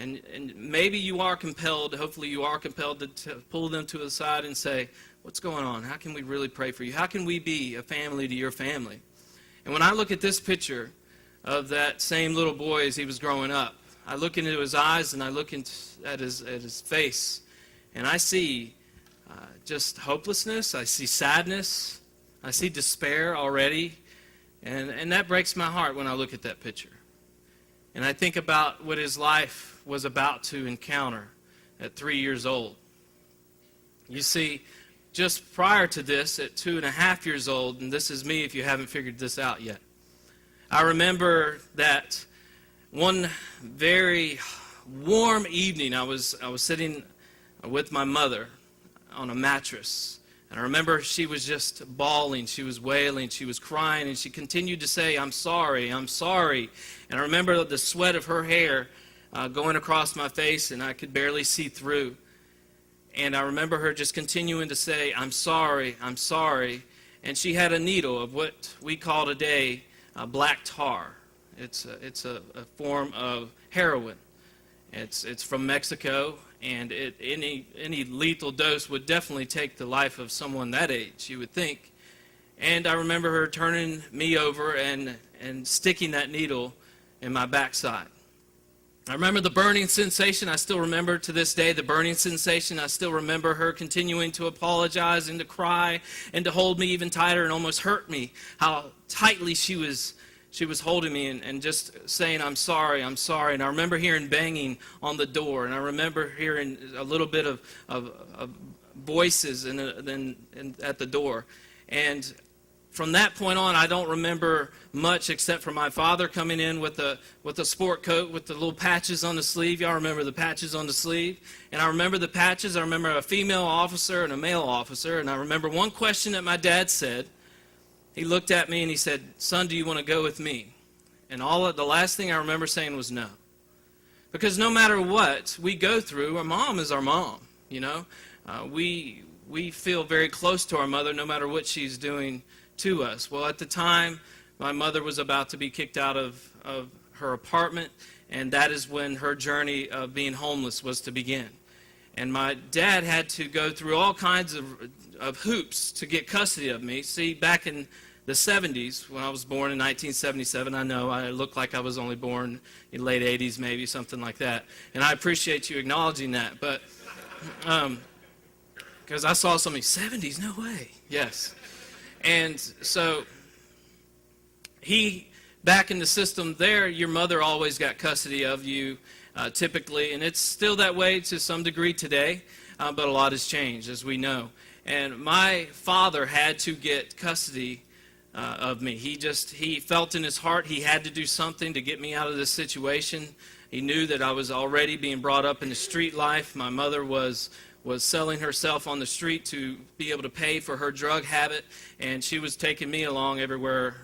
And maybe you are compelled, hopefully you are compelled to pull them to the side and say, what's going on? How can we really pray for you? How can we be a family to your family? And when I look at this picture of that same little boy as he was growing up, I look into his eyes and I look at his face, and I see just hopelessness. I see sadness. I see despair already. And that breaks my heart when I look at that picture. And I think about what his life was about to encounter at 3 years old. You see, just prior to this, at 2.5 years old, and this is me if you haven't figured this out yet, I remember that one very warm evening, I was sitting with my mother on a mattress. And I remember she was just bawling, she was wailing, she was crying, and she continued to say, I'm sorry, I'm sorry. And I remember the sweat of her hair going across my face, and I could barely see through. And I remember her just continuing to say, I'm sorry, I'm sorry. And she had a needle of what we call today black tar. It's a form of heroin. It's from Mexico, and any lethal dose would definitely take the life of someone that age, you would think. And I remember her turning me over and sticking that needle in my backside. I remember the burning sensation. I still remember to this day the burning sensation. I still remember her continuing to apologize and to cry and to hold me even tighter and almost hurt me, how tightly she was holding me and just saying, I'm sorry, I'm sorry. And I remember hearing banging on the door, and I remember hearing a little bit of voices at the door. And from that point on, I don't remember much except for my father coming in with a sport coat with the little patches on the sleeve. Y'all remember the patches on the sleeve? And I remember the patches. I remember a female officer and a male officer. And I remember one question that my dad said. He looked at me and he said, son, do you want to go with me? And the last thing I remember saying was no. Because no matter what we go through, our mom is our mom, you know. We feel very close to our mother no matter what she's doing to us. Well, at the time, my mother was about to be kicked out of her apartment, and that is when her journey of being homeless was to begin. And my dad had to go through all kinds of hoops to get custody of me. See, back in the 70s, when I was born in 1977, I know I look like I was only born in the late 80s, maybe, something like that. And I appreciate you acknowledging that. But, because I saw somebody, 70s, no way. Yes. And so, back in the system there, your mother always got custody of you, typically, and it's still that way to some degree today, but a lot has changed, as we know. And my father had to get custody of me. He felt in his heart he had to do something to get me out of this situation. He knew that I was already being brought up in the street life. My mother was selling herself on the street to be able to pay for her drug habit, and she was taking me along everywhere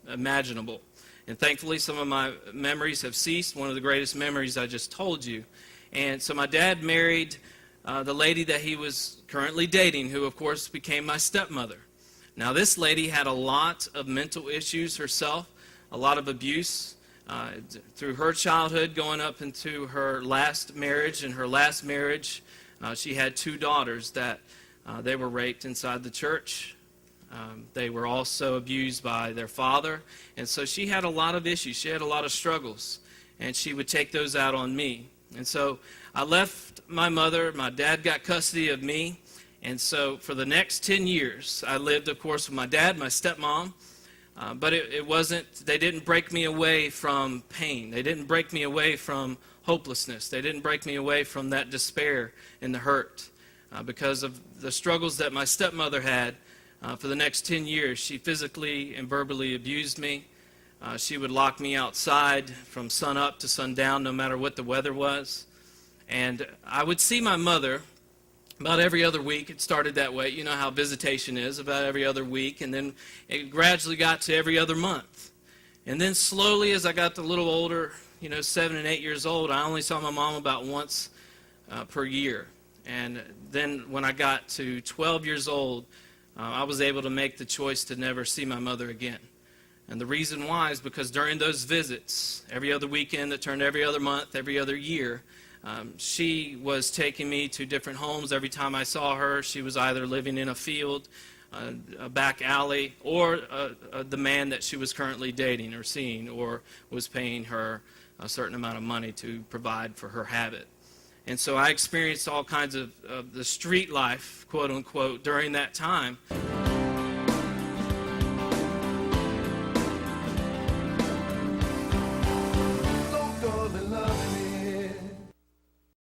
imaginable. And thankfully, some of my memories have ceased. One of the greatest memories I just told you. And so my dad married the lady that he was currently dating, who, of course, became my stepmother. Now, this lady had a lot of mental issues herself, a lot of abuse through her childhood going up into her last marriage. In her last marriage, she had 2 daughters that they were raped inside the church. They were also abused by their father. And so she had a lot of issues. She had a lot of struggles. And she would take those out on me. And so I left my mother. My dad got custody of me. And so for the next 10 years, I lived, of course, with my dad, my stepmom. But it wasn't, they didn't break me away from pain. They didn't break me away from hopelessness. They didn't break me away from that despair and the hurt. Because of the struggles that my stepmother had, for the next 10 years, she physically and verbally abused me. She would lock me outside from sun up to sundown, no matter what the weather was. And I would see my mother about every other week. It started that way. You know how visitation is, about every other week. And then it gradually got to every other month. And then slowly, as I got a little older, 7 and 8 years old, I only saw my mom about once per year. And then when I got to 12 years old, I was able to make the choice to never see my mother again. And the reason why is because during those visits, every other weekend that turned every other month, every other year, she was taking me to different homes. Every time I saw her, she was either living in a field, a back alley, or the man that she was currently dating or seeing, or was paying her a certain amount of money to provide for her habit. And so I experienced all kinds of the street life, quote unquote, during that time.